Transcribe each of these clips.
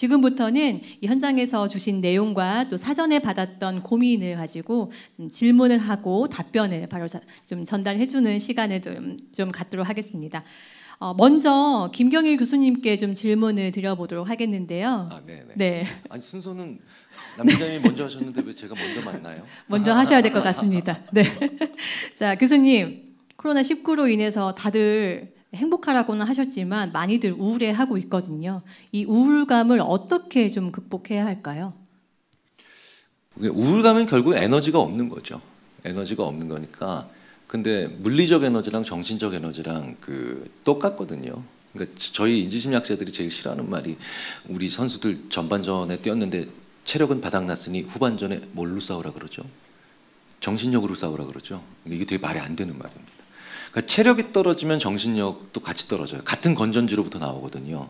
지금부터는 이 현장에서 주신 내용과 또 사전에 받았던 고민을 가지고 좀 질문을 하고 답변을 바로 좀 전달해주는 시간을 좀 갖도록 하겠습니다. 먼저 김경일 교수님께 좀 질문을 드려보도록 하겠는데요. 네네. 네. 아니 순서는 남 기자님이 먼저 하셨는데 왜 제가 먼저 맞나요? 먼저 하셔야 될 것 같습니다. 네. 자, 교수님, 코로나19로 인해서 다들 행복하라고는 하셨지만 많이들 우울해하고 있거든요. 이 우울감을 어떻게 좀 극복해야 할까요? 우울감은 결국 에너지가 없는 거죠. 에너지가 없는 거니까. 근데 물리적 에너지랑 정신적 에너지랑 똑같거든요. 그러니까 저희 인지심리학자들이 제일 싫어하는 말이 우리 선수들 전반전에 뛰었는데 체력은 바닥났으니 후반전에 뭘로 싸우라 그러죠? 정신력으로 싸우라 그러죠. 이게 되게 말이 안 되는 말입니다. 그러니까 체력이 떨어지면 정신력도 같이 떨어져요. 같은 건전지로부터 나오거든요.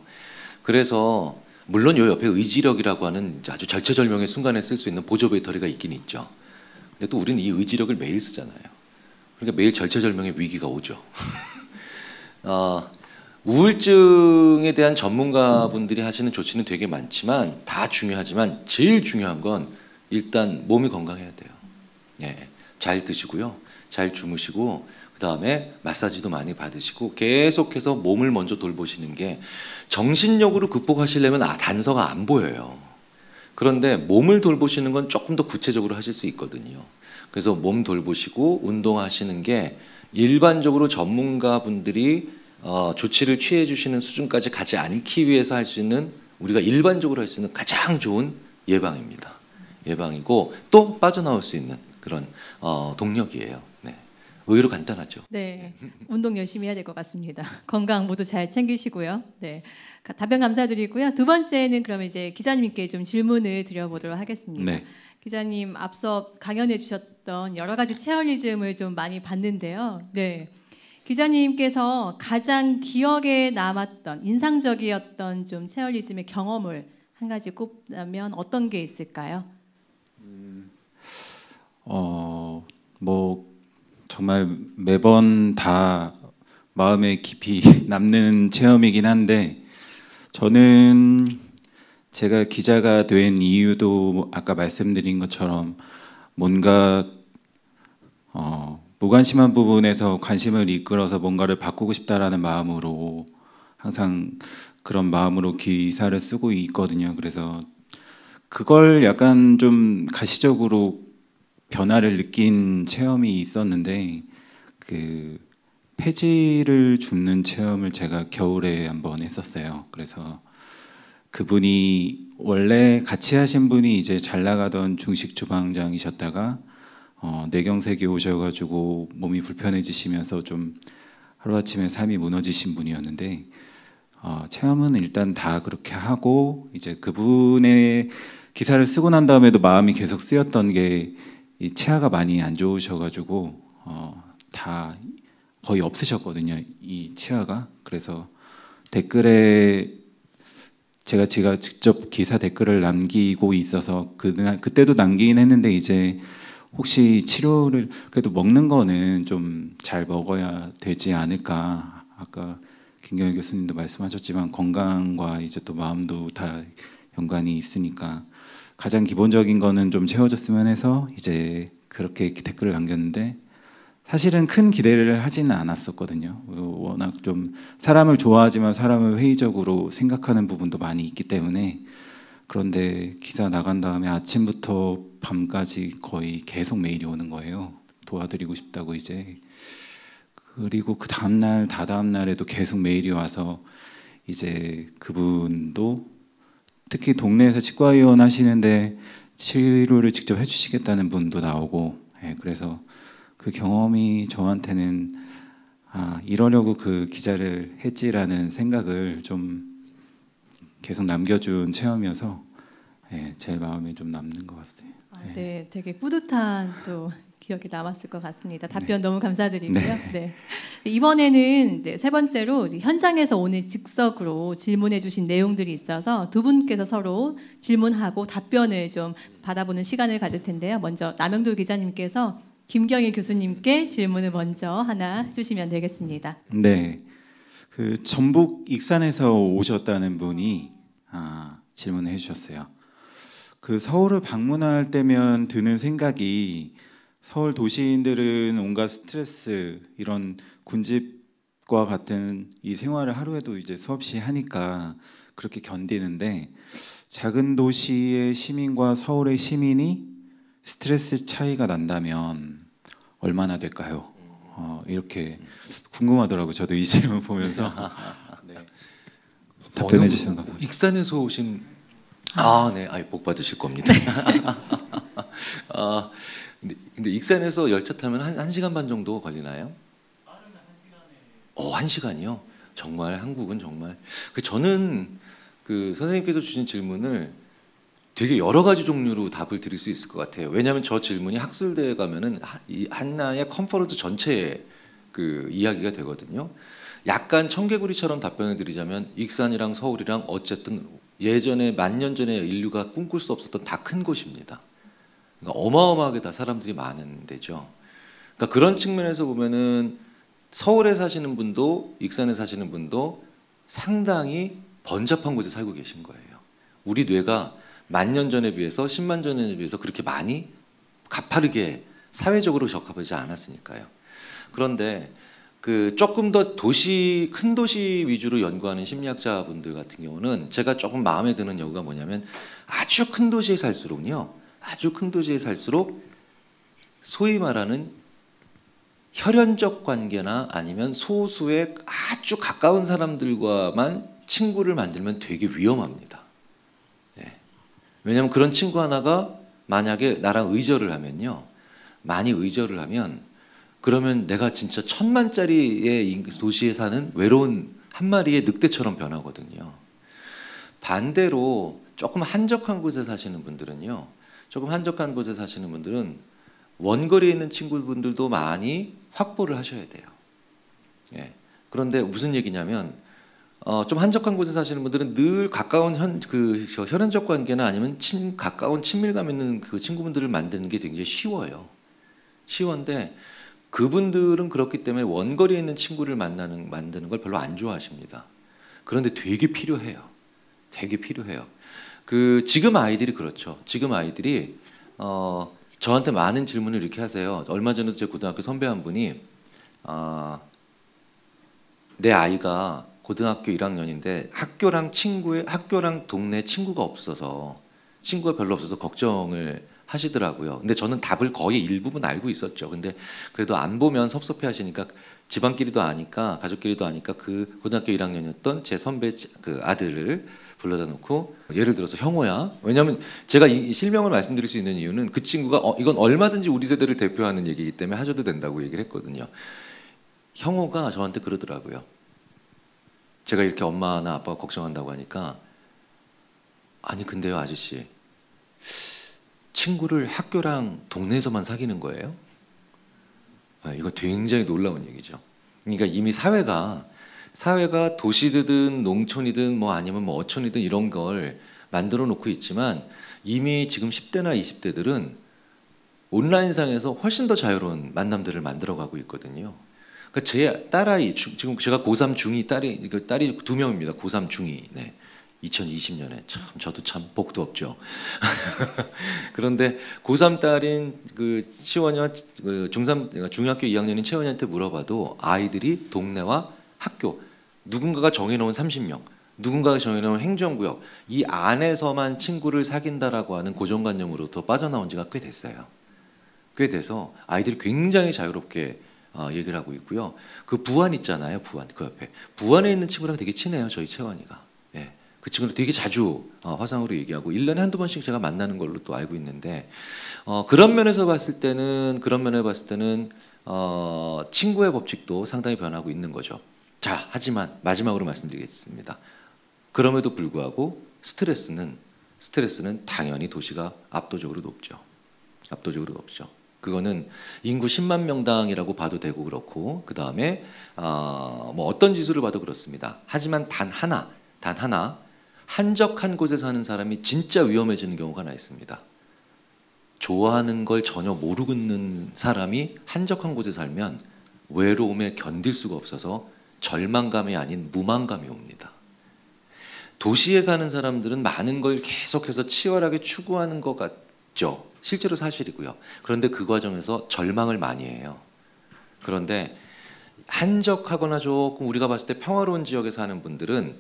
그래서 물론 요 옆에 의지력이라고 하는 아주 절체절명의 순간에 쓸 수 있는 보조 배터리가 있긴 있죠. 근데 또 우리는 이 의지력을 매일 쓰잖아요. 그러니까 매일 절체절명의 위기가 오죠. 우울증에 대한 전문가분들이 하시는 조치는 되게 많지만 다 중요하지만 제일 중요한 건 일단 몸이 건강해야 돼요. 예, 잘 드시고요. 잘 주무시고 그다음에 마사지도 많이 받으시고 계속해서 몸을 먼저 돌보시는 게 정신력으로 극복하시려면 단서가 안 보여요. 그런데 몸을 돌보시는 건 조금 더 구체적으로 하실 수 있거든요. 그래서 몸 돌보시고 운동하시는 게 일반적으로 전문가분들이 조치를 취해 주시는 수준까지 가지 않기 위해서 할 수 있는 우리가 일반적으로 할 수 있는 가장 좋은 예방입니다. 예방이고 또 빠져나올 수 있는 그런 동력이에요. 네. 의외로 간단하죠. 네, 운동 열심히 해야 될 것 같습니다. 건강 모두 잘 챙기시고요. 네, 답변 감사드리고요. 두 번째는 그럼 이제 기자님께 좀 질문을 드려보도록 하겠습니다. 네. 기자님 앞서 강연해 주셨던 여러 가지 체어리즘을 좀 많이 봤는데요. 네, 기자님께서 가장 기억에 남았던 인상적이었던 좀 체어리즘의 경험을 한 가지 꼽자면 어떤 게 있을까요? 뭐 정말 매번 다 마음에 깊이 남는 체험이긴 한데 저는 제가 기자가 된 이유도 아까 말씀드린 것처럼 뭔가 무관심한 부분에서 관심을 이끌어서 뭔가를 바꾸고 싶다라는 마음으로 항상 그런 마음으로 기사를 쓰고 있거든요. 그래서 그걸 약간 좀 가시적으로 변화를 느낀 체험이 있었는데 폐지를 줍는 체험을 제가 겨울에 한번 했었어요. 그래서 그분이 원래 같이 하신 분이 이제 잘 나가던 중식 주방장이셨다가 뇌경색이 오셔가지고 몸이 불편해지시면서 좀 하루아침에 삶이 무너지신 분이었는데 체험은 일단 다 그렇게 하고 이제 그분의 기사를 쓰고 난 다음에도 마음이 계속 쓰였던 게 이 치아가 많이 안 좋으셔가지고 다 거의 없으셨거든요, 이 치아가. 그래서 댓글에 제가 직접 기사 댓글을 남기고 있어서 그때도 남기긴 했는데 이제 혹시 치료를 그래도 먹는 거는 좀 잘 먹어야 되지 않을까. 아까 김경일 교수님도 말씀하셨지만 건강과 이제 또 마음도 다 연관이 있으니까 가장 기본적인 거는 좀 채워졌으면 해서 이제 그렇게 댓글을 남겼는데 사실은 큰 기대를 하지는 않았었거든요. 워낙 좀 사람을 좋아하지만 사람을 회의적으로 생각하는 부분도 많이 있기 때문에. 그런데 기사 나간 다음에 아침부터 밤까지 거의 계속 메일이 오는 거예요. 도와드리고 싶다고 이제. 그리고 그 다음날 다다음날에도 계속 메일이 와서 이제 그분도 특히 동네에서 치과의원 하시는데 치료를 직접 해주시겠다는 분도 나오고, 그래서 그 경험이 저한테는 이러려고 그 기자를 했지라는 생각을 좀 계속 남겨준 체험이어서 제 마음에 좀 남는 것 같아요. 네, 되게 뿌듯한 또 기억이 남았을 것 같습니다. 답변 너무 감사드리고요. 네. 이번에는 세 번째로 현장에서 오늘 즉석으로 질문해 주신 내용들이 있어서 두 분께서 서로 질문하고 답변을 좀 받아보는 시간을 가질 텐데요. 먼저 남영돌 기자님께서 김경일 교수님께 질문을 먼저 하나 해주시면 되겠습니다. 네, 그 전북 익산에서 오셨다는 분이 질문을 해주셨어요. 그 서울을 방문할 때면 드는 생각이 서울 도시인들은 온갖 스트레스 이런 군집과 같은 이 생활을 하루에도 이제 수없이 하니까 그렇게 견디는데 작은 도시의 시민과 서울의 시민이 스트레스 차이가 난다면 얼마나 될까요? 이렇게 궁금하더라고요. 저도 이 질문 보면서 네. 답변해 주시는 것 같아요. 익산에서 오신 네, 복 받으실 겁니다. 근데 익산에서 열차 타면 한 시간 반 정도 걸리나요? 1시간이요? 정말 한국은 정말 저는 그 선생님께서 주신 질문을 되게 여러 가지 종류로 답을 드릴 수 있을 것 같아요. 왜냐하면 저 질문이 학술대에 가면은 이 하나의 컨퍼런스 전체의 그 이야기가 되거든요. 약간 청개구리처럼 답변을 드리자면 익산이랑 서울이랑 어쨌든 예전에 만년 전에 인류가 꿈꿀 수 없었던 다 큰 곳입니다. 그러니까 어마어마하게 다 사람들이 많은 데죠. 그러니까 그런 측면에서 보면은 서울에 사시는 분도 익산에 사시는 분도 상당히 번잡한 곳에 살고 계신 거예요. 우리 뇌가 만년 전에 비해서 10만 전에 비해서 그렇게 많이 가파르게 사회적으로 적합하지 않았으니까요. 그런데 그 조금 더 큰 도시 위주로 연구하는 심리학자분들 같은 경우는 제가 조금 마음에 드는 연구가 뭐냐면 아주 큰 도시에 살수록요. 아주 큰 도시에 살수록 소위 말하는 혈연적 관계나 아니면 소수의 아주 가까운 사람들과만 친구를 만들면 되게 위험합니다. 네. 왜냐하면 그런 친구 하나가 만약에 나랑 의절을 하면요. 많이 의절을 하면 그러면 내가 진짜 1000만짜리의 도시에 사는 외로운 한 마리의 늑대처럼 변하거든요. 반대로 조금 한적한 곳에 사시는 분들은요. 원거리에 있는 친구분들도 많이 확보를 하셔야 돼요. 예. 그런데 무슨 얘기냐면 좀 한적한 곳에 사시는 분들은 늘 가까운 혈연적 관계나 아니면 가까운 친밀감 있는 그 친구분들을 만드는 게 굉장히 쉬워요. 쉬운데 그분들은 그렇기 때문에 원거리에 있는 친구를 만드는 걸 별로 안 좋아하십니다. 그런데 되게 필요해요. 되게 필요해요. 지금 아이들이 그렇죠. 지금 아이들이 저한테 많은 질문을 이렇게 하세요. 얼마 전에도 제 고등학교 선배 한 분이 내 아이가 고등학교 1학년인데 학교랑 동네 친구가 별로 없어서 걱정을 하시더라고요. 근데 저는 답을 거의 일부분 알고 있었죠. 근데 그래도 안 보면 섭섭해 하시니까 집안끼리도 아니까 가족끼리도 아니까 그 고등학교 1학년이었던 제 선배 그 아들을 불러다 놓고 예를 들어서 형호야. 왜냐하면 제가 이 실명을 말씀드릴 수 있는 이유는 그 친구가 이건 얼마든지 우리 세대를 대표하는 얘기이기 때문에 하셔도 된다고 얘기를 했거든요. 형호가 저한테 그러더라고요. 제가 이렇게 엄마나 아빠가 걱정한다고 하니까 아니 근데요 아저씨 친구를 학교랑 동네에서만 사귀는 거예요? 이거 굉장히 놀라운 얘기죠. 그러니까 이미 사회가 도시든 농촌이든 뭐 아니면 뭐 어촌이든 이런 걸 만들어 놓고 있지만 이미 지금 10대나 20대들은 온라인상에서 훨씬 더 자유로운 만남들을 만들어가고 있거든요. 그러니까 제 딸아이 지금 제가 고3 중2 딸이 2명입니다. 고3 중2. 네. 2020년에 저도 참 복도 없죠. 그런데 고3 딸인 그 시원이와 중학교 2학년인 채원이한테 물어봐도 아이들이 동네와 학교 누군가가 정해놓은 30명, 누군가가 정해놓은 행정구역 이 안에서만 친구를 사귄다라고 하는 고정관념으로부터 빠져나온 지가 꽤 됐어요. 꽤 돼서 아이들이 굉장히 자유롭게 얘기를 하고 있고요. 그 부안 있잖아요. 부안 그 옆에 부안에 있는 친구랑 되게 친해요. 저희 채원이가. 예. 그 친구는 되게 자주 화상으로 얘기하고 1년에 한두 번씩 제가 만나는 걸로 또 알고 있는데 그런 면에서 봤을 때는 친구의 법칙도 상당히 변하고 있는 거죠. 자, 하지만 마지막으로 말씀드리겠습니다. 그럼에도 불구하고 스트레스는 당연히 도시가 압도적으로 높죠. 그거는 인구 10만 명당이라고 봐도 되고 그렇고 그 다음에 뭐 어떤 지수를 봐도 그렇습니다. 하지만 단 하나 한적한 곳에 사는 사람이 진짜 위험해지는 경우가 하나 있습니다. 좋아하는 걸 전혀 모르고 있는 사람이 한적한 곳에 살면 외로움에 견딜 수가 없어서 절망감이 아닌 무망감이 옵니다. 도시에 사는 사람들은 많은 걸 계속해서 치열하게 추구하는 것 같죠. 실제로 사실이고요. 그런데 그 과정에서 절망을 많이 해요. 그런데 한적하거나 조금 우리가 봤을 때 평화로운 지역에 사는 분들은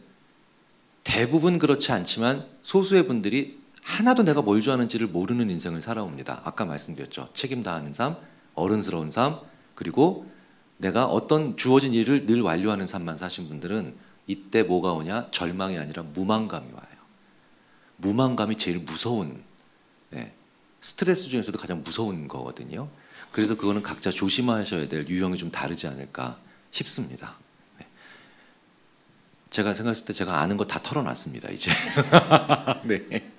대부분 그렇지 않지만 소수의 분들이 하나도 내가 뭘 좋아하는지를 모르는 인생을 살아옵니다. 아까 말씀드렸죠. 책임 다하는 삶, 어른스러운 삶, 그리고 내가 어떤 주어진 일을 늘 완료하는 삶만 사신 분들은 이때 뭐가 오냐? 절망이 아니라 무망감이 와요. 무망감이 제일 무서운, 스트레스 중에서도 가장 무서운 거거든요. 그래서 그거는 각자 조심하셔야 될 유형이 좀 다르지 않을까 싶습니다. 제가 생각했을 때 제가 아는 거 다 털어놨습니다, 이제. 네.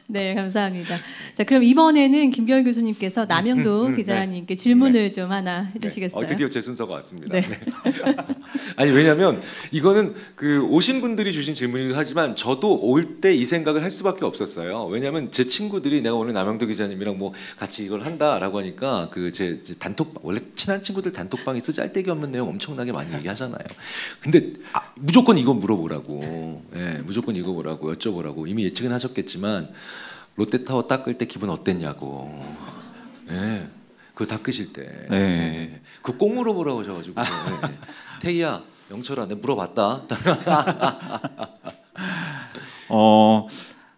네, 감사합니다. 자, 그럼 이번에는 김경일 교수님께서 남영도 기자님께 질문을 좀 하나 해주시겠어요? 드디어 제 순서가 왔습니다. 네. 네. 아니 왜냐하면 이거는 그 오신 분들이 주신 질문이기도 하지만 저도 올 때 이 생각을 할 수밖에 없었어요. 왜냐하면 제 친구들이 내가 오늘 남영도 기자님이랑 뭐 같이 이걸 한다라고 하니까 그 제 단톡방, 원래 친한 친구들 단톡방에 쓰잘데기 없는 내용 엄청나게 많이 얘기하잖아요. 근데 무조건 이거 물어보라고, 무조건 이거 보라고 여쭤보라고 이미 예측은 하셨겠지만 롯데타워 닦을 때 기분 어땠냐고. 그거 닦으실 때. 그거 꼭 물어보라고 하셔가지고. 태희야, 영철아, 내가 물어봤다.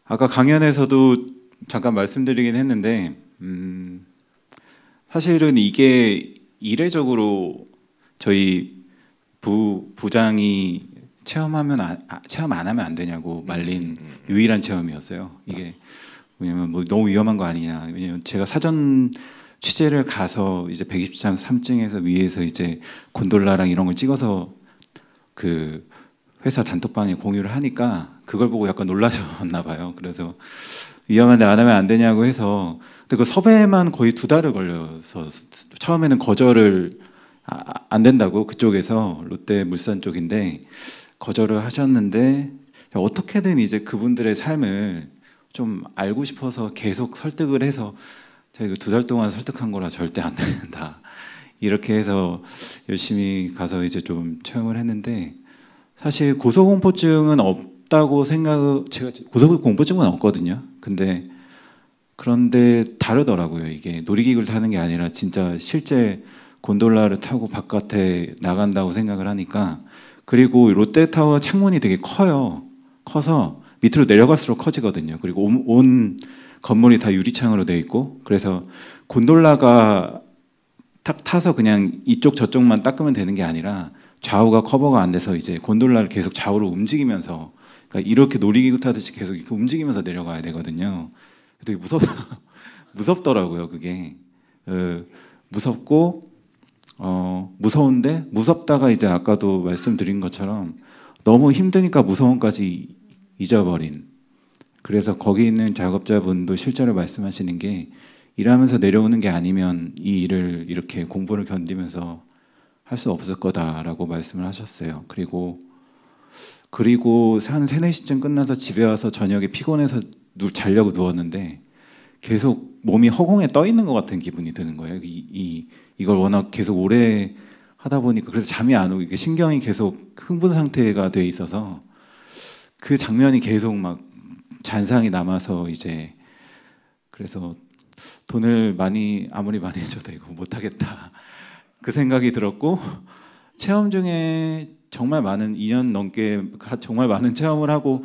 아까 강연에서도 잠깐 말씀드리긴 했는데 사실은 이게 이례적으로 저희 부장이 체험 안 하면 안 되냐고 말린 유일한 체험이었어요. 이게 왜냐면 뭐 너무 위험한 거 아니냐. 왜냐면 제가 사전 취재를 가서 이제 123층에서 위에서 이제 곤돌라랑 이런 걸 찍어서 그 회사 단톡방에 공유를 하니까 그걸 보고 약간 놀라셨나 봐요. 그래서 위험한데 안 하면 안 되냐고 해서 근데 그 섭외만 거의 2달을 걸려서 처음에는 거절을 안 된다고 그쪽에서 롯데물산 쪽인데 거절을 하셨는데 어떻게든 이제 그분들의 삶을 좀 알고 싶어서 계속 설득을 해서 제가 2달 동안 설득한 거라 절대 안 된다 이렇게 해서 열심히 가서 이제 좀 체험을 했는데 사실 고소공포증은 없다고 제가 고소공포증은 없거든요. 그런데 다르더라고요. 이게 놀이기구를 타는 게 아니라 진짜 실제 곤돌라를 타고 바깥에 나간다고 생각을 하니까 그리고 롯데타워 창문이 되게 커서 밑으로 내려갈수록 커지거든요. 그리고 온 건물이 다 유리창으로 되어 있고 그래서 곤돌라가 타서 그냥 이쪽 저쪽만 닦으면 되는 게 아니라 좌우가 커버가 안 돼서 이제 곤돌라를 계속 좌우로 움직이면서 그러니까 이렇게 놀이기구 타듯이 계속 이렇게 움직이면서 내려가야 되거든요. 되게 무섭더라고요. 그게 무섭고 무서운데 무섭다가 이제 아까도 말씀드린 것처럼 너무 힘드니까 무서움까지 잊어버린. 그래서 거기 있는 작업자분도 실제로 말씀하시는 게 일하면서 내려오는 게 아니면 이 일을 이렇게 공부를 견디면서 할 수 없을 거다라고 말씀을 하셨어요. 그리고 한 3, 4시쯤 끝나서 집에 와서 저녁에 피곤해서 자려고 누웠는데 계속 몸이 허공에 떠 있는 것 같은 기분이 드는 거예요. 이걸 워낙 계속 오래 하다 보니까 그래서 잠이 안 오고 이게 신경이 계속 흥분 상태가 돼 있어서 그 장면이 계속 막 잔상이 남아서 이제 그래서 돈을 아무리 많이 해줘도 이거 못하겠다 그 생각이 들었고 체험 중에 정말 많은 2년 넘게 정말 많은 체험을 하고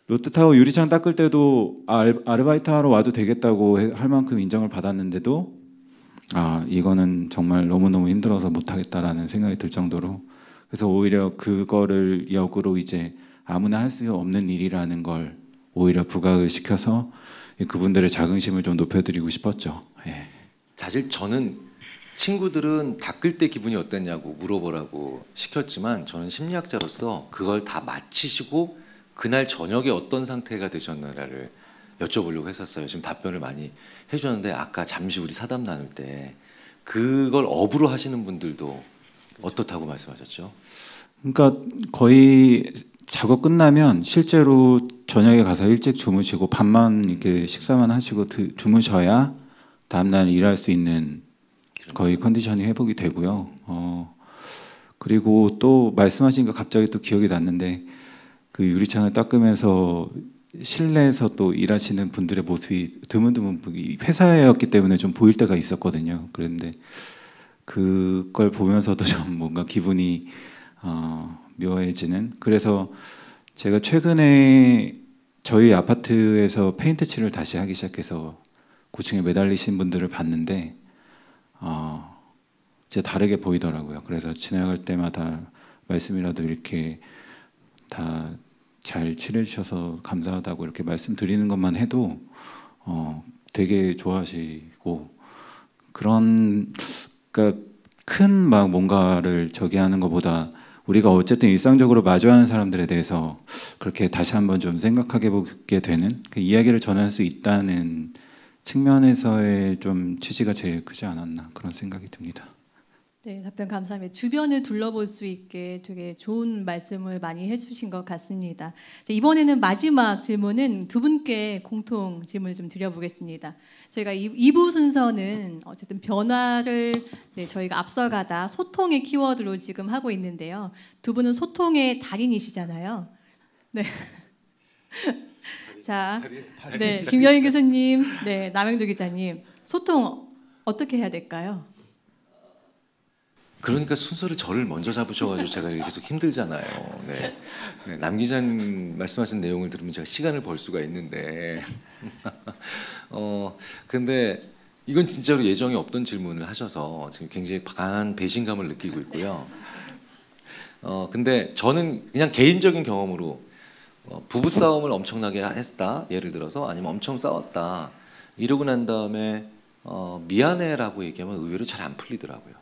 롯데타워 유리창 닦을 때도 아르바이트 하러 와도 되겠다고 할 만큼 인정을 받았는데도 이거는 정말 너무너무 힘들어서 못하겠다라는 생각이 들 정도로 그래서 오히려 그거를 역으로 이제 아무나 할 수 없는 일이라는 걸 오히려 부각을 시켜서 그분들의 자긍심을 좀 높여드리고 싶었죠. 사실 저는 친구들은 닦을 때 기분이 어땠냐고 물어보라고 시켰지만 저는 심리학자로서 그걸 다 마치시고 그날 저녁에 어떤 상태가 되셨나를 여쭤보려고 했었어요. 지금 답변을 많이 해주셨는데 아까 잠시 우리 사담 나눌 때 그걸 업으로 하시는 분들도 어떻다고 말씀하셨죠? 그러니까 거의 작업 끝나면 실제로 저녁에 가서 일찍 주무시고 밤만 이렇게 식사만 하시고 주무셔야 다음날 일할 수 있는 거의 컨디션이 회복이 되고요. 그리고 또 말씀하신 거 갑자기 또 기억이 났는데 그 유리창을 닦으면서 실내에서 또 일하시는 분들의 모습이 드문드문 회사였기 때문에 좀 보일 때가 있었거든요. 그런데 그걸 보면서도 좀 뭔가 기분이 묘해지는. 그래서 제가 최근에 저희 아파트에서 페인트 칠을 다시 하기 시작해서 고층에 매달리신 분들을 봤는데 진짜 다르게 보이더라고요. 그래서 지나갈 때마다 말씀이라도 이렇게 다 잘 칠해주셔서 감사하다고 이렇게 말씀드리는 것만 해도 되게 좋아하시고, 그런, 그러니까 큰 막 뭔가를 저기 하는 것보다 우리가 어쨌든 일상적으로 마주하는 사람들에 대해서 그렇게 다시 한번 좀 생각하게 보게 되는 그 이야기를 전할 수 있다는 측면에서의 좀 취지가 제일 크지 않았나, 그런 생각이 듭니다. 네, 답변 감사합니다. 주변을 둘러볼 수 있게 되게 좋은 말씀을 많이 해주신 것 같습니다. 이번에는 마지막 질문은 두 분께 공통 질문을 좀 드려보겠습니다. 저희가 2부 순서는 어쨌든 변화를 저희가 앞서가다 소통의 키워드로 지금 하고 있는데요. 두 분은 소통의 달인이시잖아요. 네. 자, 네, 김여인 교수님, 네, 남영도 기자님, 소통 어떻게 해야 될까요? 그러니까 순서를 저를 먼저 잡으셔가지고 제가 계속 힘들잖아요. 네. 네, 남 기자님 말씀하신 내용을 들으면 제가 시간을 벌 수가 있는데, 근데 이건 진짜로 예정이 없던 질문을 하셔서 지금 굉장히 강한 배신감을 느끼고 있고요. 근데 저는 그냥 개인적인 경험으로 부부 싸움을 엄청나게 했다, 예를 들어서, 아니면 엄청 싸웠다 이러고 난 다음에 미안해라고 얘기하면 의외로 잘 안 풀리더라고요.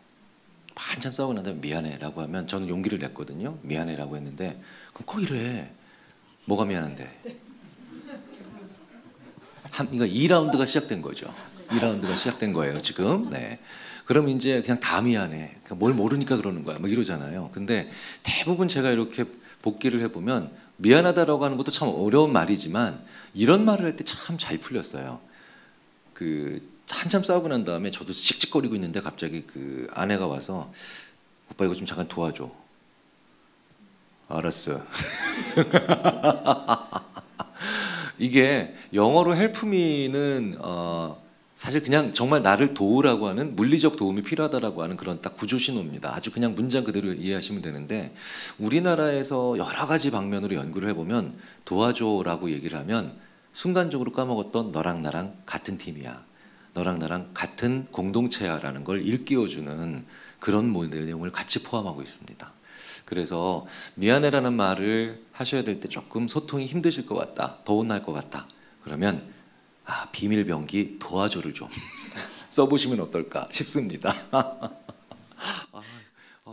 한참 싸우고 난 다음에 미안해라고 하면 저는 용기를 냈거든요. 미안해라고 했는데, 그럼 꼭 이래. 뭐가 미안한데? 그러니까 2라운드가 시작된 거죠. 2라운드가 시작된 거예요 지금. 네. 그럼 이제 그냥 다 미안해. 그냥 뭘 모르니까 그러는 거야. 막 이러잖아요. 근데 대부분 제가 이렇게 복기를 해보면 미안하다라고 하는 것도 참 어려운 말이지만 이런 말을 할 때 참 잘 풀렸어요. 한참 싸우고 난 다음에 저도 씩씩거리고 있는데 갑자기 그 아내가 와서, 오빠 이거 좀 잠깐 도와줘. 알았어. 이게 영어로 help me는 사실 그냥 정말 나를 도우라고 하는, 물리적 도움이 필요하다라고 하는 그런 딱 구조 신호입니다. 아주 그냥 문장 그대로 이해하시면 되는데, 우리나라에서 여러 가지 방면으로 연구를 해보면 도와줘라고 얘기를 하면 순간적으로 까먹었던 너랑 나랑 같은 팀이야, 너랑 나랑 같은 공동체야라는 걸 일깨워주는 그런 내용을 같이 포함하고 있습니다. 그래서 미안해라는 말을 하셔야 될 때 조금 소통이 힘드실 것 같다, 더 혼날 것 같다, 그러면 비밀병기 도와줘를 좀 써보시면 어떨까 싶습니다.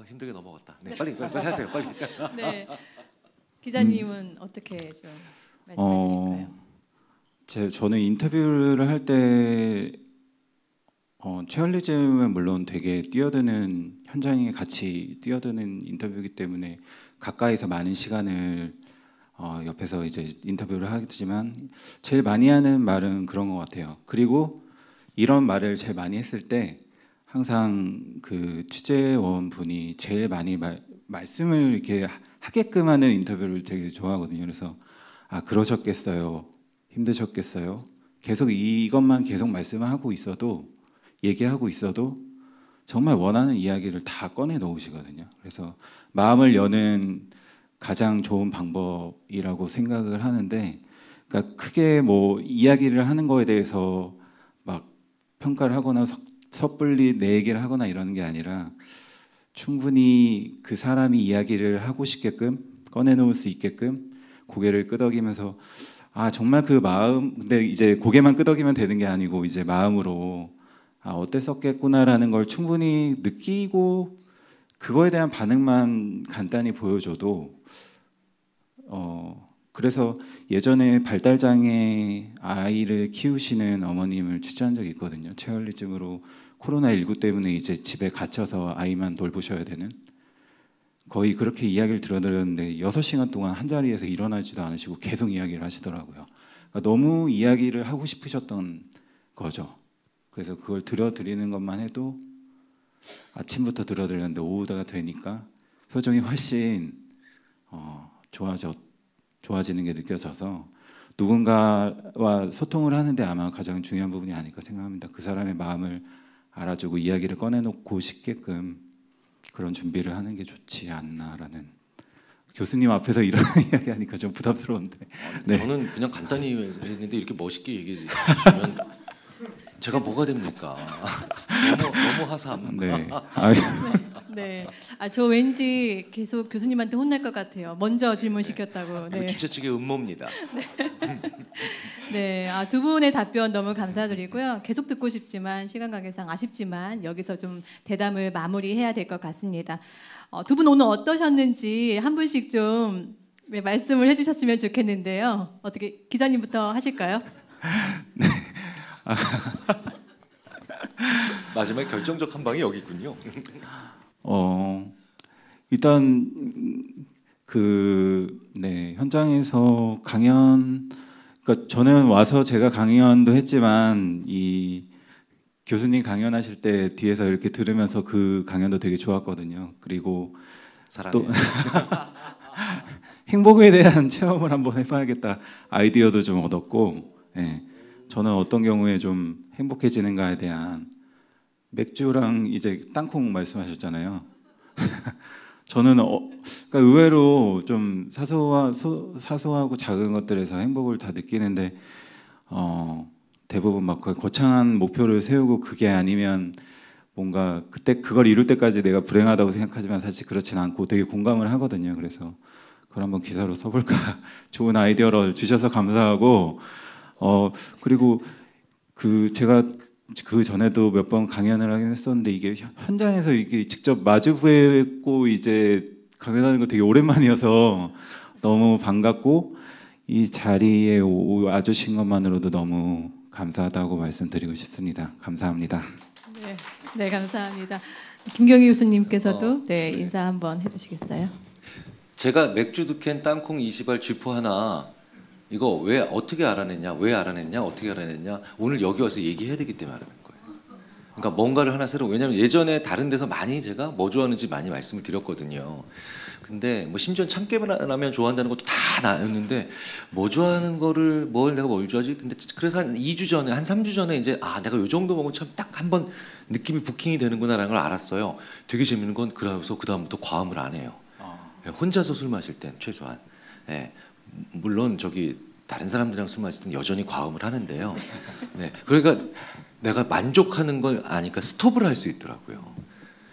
힘들게 넘어갔다. 네, 빨리 하세요. 빨리. 네, 기자님은 어떻게 좀 말씀해 주실까요? 저는 인터뷰를 할 때 체얼리즘은 물론 되게 뛰어드는, 현장에 같이 뛰어드는 인터뷰이기 때문에 가까이서 많은 시간을 옆에서 이제 인터뷰를 하지만 제일 많이 하는 말은 그런 것 같아요. 그리고 이런 말을 제일 많이 했을 때 항상 그 취재원 분이 제일 많이 말씀을 이렇게 하게끔 하는 인터뷰를 되게 좋아하거든요. 그래서 그러셨겠어요, 힘드셨겠어요, 계속 이것만 계속 말씀을 하고 있어도, 얘기하고 있어도 정말 원하는 이야기를 다 꺼내 놓으시거든요. 그래서 마음을 여는 가장 좋은 방법이라고 생각을 하는데, 그러니까 크게 뭐 이야기를 하는 거에 대해서 막 평가를 하거나 섣불리 내 얘기를 하거나 이러는 게 아니라 충분히 그 사람이 이야기를 하고 싶게끔 꺼내놓을 수 있게끔 고개를 끄덕이면서 정말 그 마음, 근데 이제 고개만 끄덕이면 되는 게 아니고 이제 마음으로 어땠었겠구나라는 걸 충분히 느끼고 그거에 대한 반응만 간단히 보여줘도 그래서 예전에 발달장애 아이를 키우시는 어머님을 취재한 적이 있거든요. 체얼리즘으로 코로나19 때문에 이제 집에 갇혀서 아이만 돌보셔야 되는, 거의 그렇게 이야기를 들어드렸는데 6시간 동안 한 자리에서 일어나지도 않으시고 계속 이야기를 하시더라고요. 그러니까 너무 이야기를 하고 싶으셨던 거죠. 그래서 그걸 들어드리는 것만 해도, 아침부터 들어드렸는데 오후가 되니까 표정이 훨씬 좋아졌던 좋아지는 게 느껴져서 누군가와 소통을 하는데 아마 가장 중요한 부분이 아닐까 생각합니다. 그 사람의 마음을 알아주고 이야기를 꺼내놓고 싶게끔 그런 준비를 하는 게 좋지 않나라는. 교수님 앞에서 이런 이야기하니까 좀 부담스러운데. 네. 저는 그냥 간단히 했는데 이렇게 멋있게 얘기해 주시면 제가 뭐가 됩니까? 너무 하삼. 네. 네. 저 왠지 계속 교수님한테 혼날 것 같아요. 먼저 질문시켰다고. 네. 주최 측의 음모입니다. 네. 두 분의 답변 너무 감사드리고요. 계속 듣고 싶지만 시간 관계상 아쉽지만 여기서 좀 대담을 마무리해야 될 것 같습니다. 두 분 오늘 어떠셨는지 한 분씩 좀 말씀을 해주셨으면 좋겠는데요. 어떻게 기자님부터 하실까요? 네. 마지막 결정적 한 방이 여기 있군요. 일단 현장에서 강연, 그러니까 저는 와서 제가 강연도 했지만 이 교수님 강연하실 때 뒤에서 이렇게 들으면서 그 강연도 되게 좋았거든요. 그리고 또 행복에 대한 체험을 한번 해봐야겠다 아이디어도 좀 얻었고, 네. 저는 어떤 경우에 좀 행복해지는가에 대한 맥주랑 이제 땅콩 말씀하셨잖아요. 저는 그러니까 의외로 좀 사소하고 작은 것들에서 행복을 다 느끼는데 대부분 막 거창한 목표를 세우고 그게 아니면 뭔가 그때 그걸 이룰 때까지 내가 불행하다고 생각하지만 사실 그렇진 않고 되게 공감을 하거든요. 그래서 그걸 한번 기사로 써볼까. 좋은 아이디어를 주셔서 감사하고 그리고 제가 그 전에도 몇 번 강연을 하긴 했었는데 이게 현장에서 이게 직접 마주 뵙고 이제 강연하는 거 되게 오랜만이어서 너무 반갑고 이 자리에 와주신 것만으로도 너무 감사하다고 말씀드리고 싶습니다. 감사합니다. 네, 감사합니다. 김경희 교수님께서도 인사 한번 해주시겠어요? 제가 맥주 2캔, 땅콩 20알, 쥐포 하나 이거 왜 어떻게 알아냈냐, 어떻게 알아냈냐 오늘 여기 와서 얘기해야 되기 때문에 알아낸 거예요. 그러니까 뭔가를 하나 새로, 왜냐하면 예전에 다른 데서 많이 제가 뭐 좋아하는지 많이 말씀을 드렸거든요. 근데 뭐 심지어 참깨라면 좋아한다는 것도 다 나였는데 뭐 좋아하는 거를 내가 뭘 좋아하지? 근데 그래서 한 2주 전에, 한 3주 전에 이제 내가 요 정도 먹으면 참 딱 한번 느낌이 부킹이 되는구나라는 걸 알았어요. 되게 재밌는 건 그래서 그 다음부터 과음을 안 해요. 혼자서 술 마실 땐 최소한. 네. 물론 다른 사람들이랑 술 마실 땐 여전히 과음을 하는데요. 네. 그러니까 내가 만족하는 걸 아니까 스톱을 할 수 있더라고요.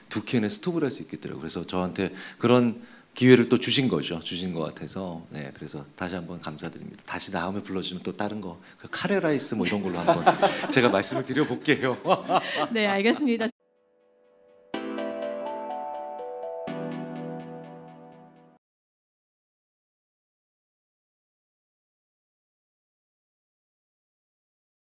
2캔에 스톱을 할 수 있겠더라고요. 그래서 저한테 그런 기회를 또 주신 거죠. 주신 것 같아서. 네, 그래서 다시 한번 감사드립니다. 다시 다음에 불러주시면 또 다른 거, 카레라이스 뭐 이런 걸로 한번 제가 말씀을 드려볼게요. 네, 알겠습니다.